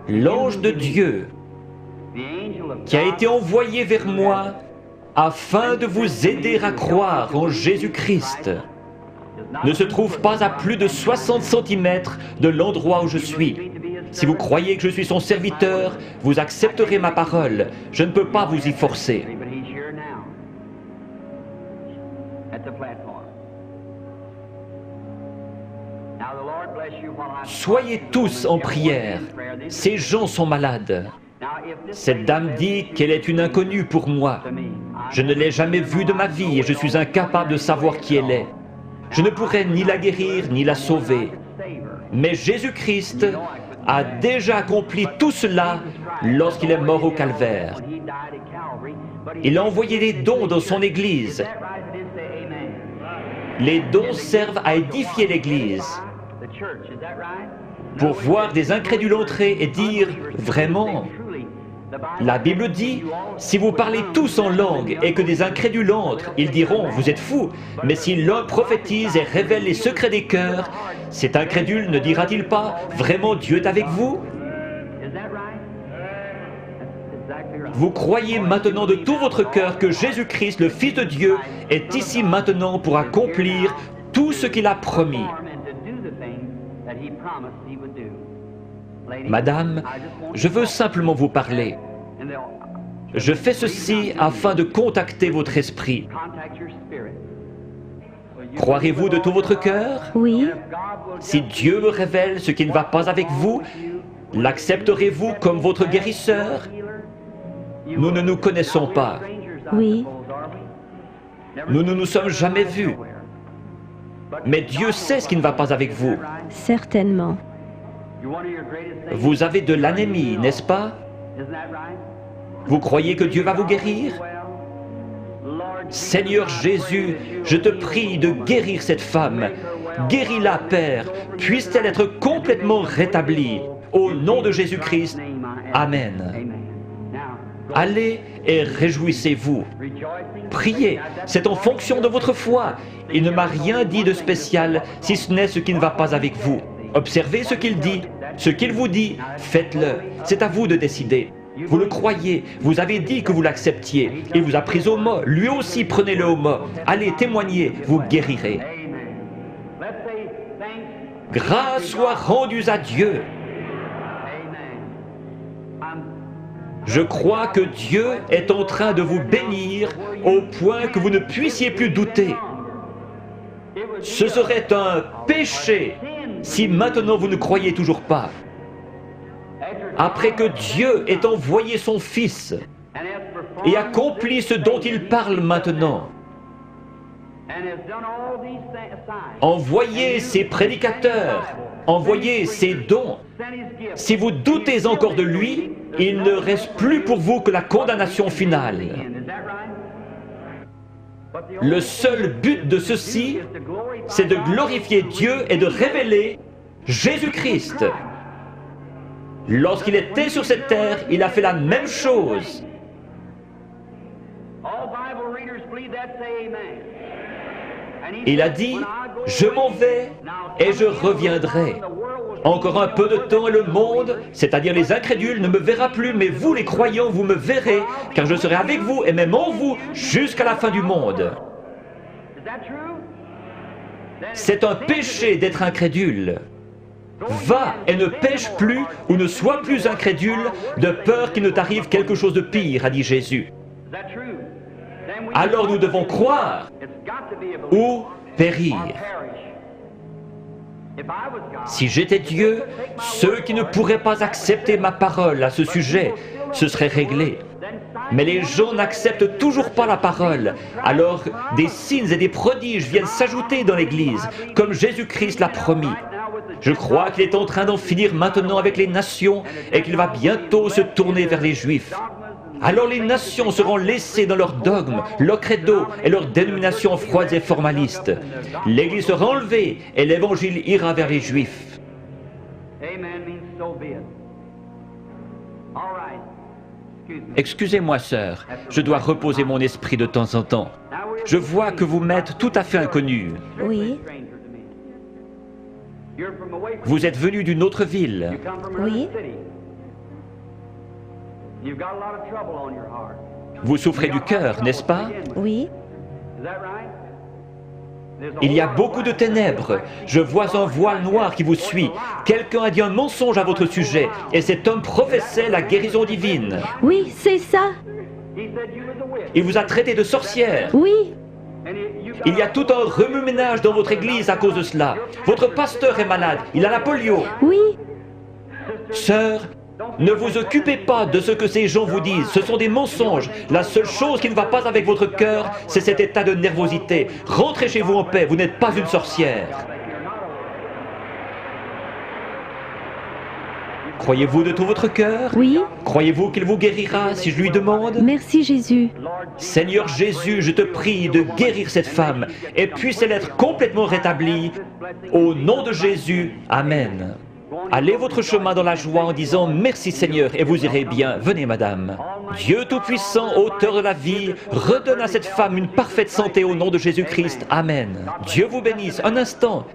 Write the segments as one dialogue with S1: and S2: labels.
S1: L'ange de Dieu qui a été envoyé vers moi afin de vous aider à croire en Jésus-Christ ne se trouve pas à plus de 60 cm de l'endroit où je suis. Si vous croyez que je suis son serviteur, vous accepterez ma parole. Je ne peux pas vous y forcer. Soyez tous en prière. Ces gens sont malades. Cette dame dit qu'elle est une inconnue pour moi. Je ne l'ai jamais vue de ma vie et je suis incapable de savoir qui elle est. Je ne pourrais ni la guérir ni la sauver. Mais Jésus-Christ a déjà accompli tout cela lorsqu'il est mort au calvaire. Il a envoyé des dons dans son Église. Les dons servent à édifier l'Église. Pour voir des incrédules entrer et dire « Vraiment ?» La Bible dit, si vous parlez tous en langue et que des incrédules entrent, ils diront, vous êtes fous. Mais si l'un prophétise et révèle les secrets des cœurs, cet incrédule ne dira-t-il pas, vraiment Dieu est avec vous? Vous croyez maintenant de tout votre cœur que Jésus-Christ, le Fils de Dieu, est ici maintenant pour accomplir tout ce qu'il a promis. Madame, je veux simplement vous parler. Je fais ceci afin de contacter votre esprit. Croirez-vous de tout votre cœur?
S2: Oui.
S1: Si Dieu me révèle ce qui ne va pas avec vous, l'accepterez-vous comme votre guérisseur? Nous ne nous connaissons pas.
S2: Oui.
S1: Nous ne nous sommes jamais vus. Mais Dieu sait ce qui ne va pas avec vous.
S2: Certainement.
S1: Vous avez de l'anémie, n'est-ce pas? Vous croyez que Dieu va vous guérir? Seigneur Jésus, je te prie de guérir cette femme. Guéris-la, Père. Puisse-t-elle être complètement rétablie. Au nom de Jésus-Christ. Amen. Allez et réjouissez-vous. Priez, c'est en fonction de votre foi. Il ne m'a rien dit de spécial, si ce n'est ce qui ne va pas avec vous. Observez ce qu'il dit. Ce qu'il vous dit, faites-le. C'est à vous de décider. Vous le croyez, vous avez dit que vous l'acceptiez. Il vous a pris au mot, lui aussi prenez-le au mot. Allez, témoignez, vous guérirez. Grâce soit rendue à Dieu. Je crois que Dieu est en train de vous bénir au point que vous ne puissiez plus douter. Ce serait un péché si maintenant vous ne croyez toujours pas. Après que Dieu ait envoyé son Fils et accompli ce dont il parle maintenant, envoyez ses prédicateurs, envoyez ses dons. Si vous doutez encore de lui, il ne reste plus pour vous que la condamnation finale. Le seul but de ceci, c'est de glorifier Dieu et de révéler Jésus-Christ. Lorsqu'il était sur cette terre, il a fait la même chose. Il a dit, je m'en vais et je reviendrai. Encore un peu de temps et le monde, c'est-à-dire les incrédules, ne me verra plus, mais vous les croyants, vous me verrez, car je serai avec vous et même en vous jusqu'à la fin du monde. C'est un péché d'être incrédule. Va et ne pêche plus ou ne sois plus incrédule, de peur qu'il ne t'arrive quelque chose de pire, a dit Jésus. Alors nous devons croire ou périr. Si j'étais Dieu, ceux qui ne pourraient pas accepter ma parole à ce sujet, ce serait réglé. Mais les gens n'acceptent toujours pas la parole. Alors des signes et des prodiges viennent s'ajouter dans l'Église, comme Jésus-Christ l'a promis. Je crois qu'il est en train d'en finir maintenant avec les nations et qu'il va bientôt se tourner vers les Juifs. Alors les nations seront laissées dans leurs dogmes, leurs credos et leurs dénominations froides et formalistes. L'Église sera enlevée et l'Évangile ira vers les Juifs. Excusez-moi, sœur, je dois reposer mon esprit de temps en temps. Je vois que vous m'êtes tout à fait inconnu.
S2: Oui.
S1: Vous êtes venu d'une autre ville.
S2: Oui.
S1: Vous souffrez du cœur, n'est-ce pas?
S2: Oui.
S1: Il y a beaucoup de ténèbres. Je vois un voile noir qui vous suit. Quelqu'un a dit un mensonge à votre sujet, et cet homme professait la guérison divine.
S2: Oui, c'est ça.
S1: Il vous a traité de sorcière.
S2: Oui.
S1: Il y a tout un remue-ménage dans votre église à cause de cela. Votre pasteur est malade, il a la polio.
S2: Oui.
S1: Sœur, ne vous occupez pas de ce que ces gens vous disent, ce sont des mensonges. La seule chose qui ne va pas avec votre cœur, c'est cet état de nervosité. Rentrez chez vous en paix, vous n'êtes pas une sorcière. Croyez-vous de tout votre cœur?
S2: Oui.
S1: Croyez-vous qu'il vous guérira si je lui demande?
S2: Merci Jésus.
S1: Seigneur Jésus, je te prie de guérir cette femme et puisse-elle être complètement rétablie. Au nom de Jésus, Amen. Allez votre chemin dans la joie en disant « Merci Seigneur » et vous irez bien. Venez madame. Dieu Tout-Puissant, auteur de la vie, redonne à cette femme une parfaite santé au nom de Jésus-Christ. Amen. Dieu vous bénisse. Un instant.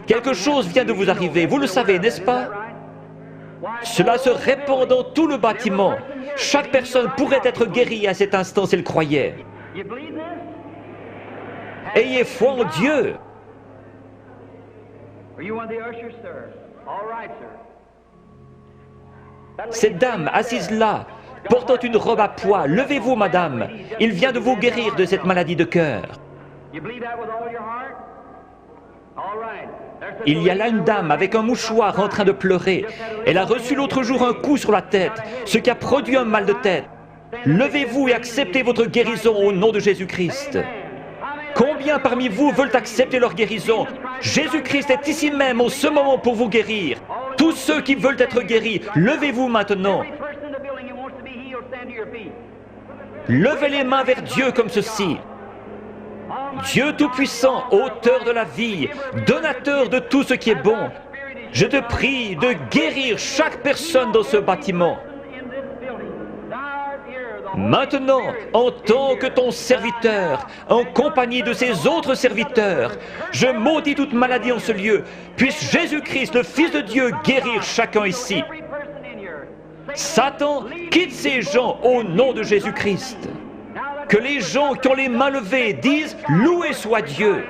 S1: Quelque chose vient de vous arriver, vous le savez, n'est-ce pas? Cela se répand dans tout le bâtiment. Chaque personne pourrait être guérie à cet instant s'il croyait. Ayez foi en Dieu. Cette dame assise là, portant une robe à pois, levez-vous madame. Il vient de vous guérir de cette maladie de cœur. Il y a là une dame avec un mouchoir en train de pleurer. Elle a reçu l'autre jour un coup sur la tête, ce qui a produit un mal de tête. Levez-vous et acceptez votre guérison au nom de Jésus-Christ. Combien parmi vous veulent accepter leur guérison? Jésus-Christ est ici même en ce moment pour vous guérir. Tous ceux qui veulent être guéris, levez-vous maintenant. Levez les mains vers Dieu comme ceci. Dieu Tout-Puissant, auteur de la vie, donateur de tout ce qui est bon, je te prie de guérir chaque personne dans ce bâtiment. Maintenant, en tant que ton serviteur, en compagnie de ces autres serviteurs, je maudis toute maladie en ce lieu. Puisse Jésus-Christ, le Fils de Dieu, guérir chacun ici. Satan, quitte ces gens au nom de Jésus-Christ. Que les gens qui ont les mains levées disent « Loué soit Dieu ».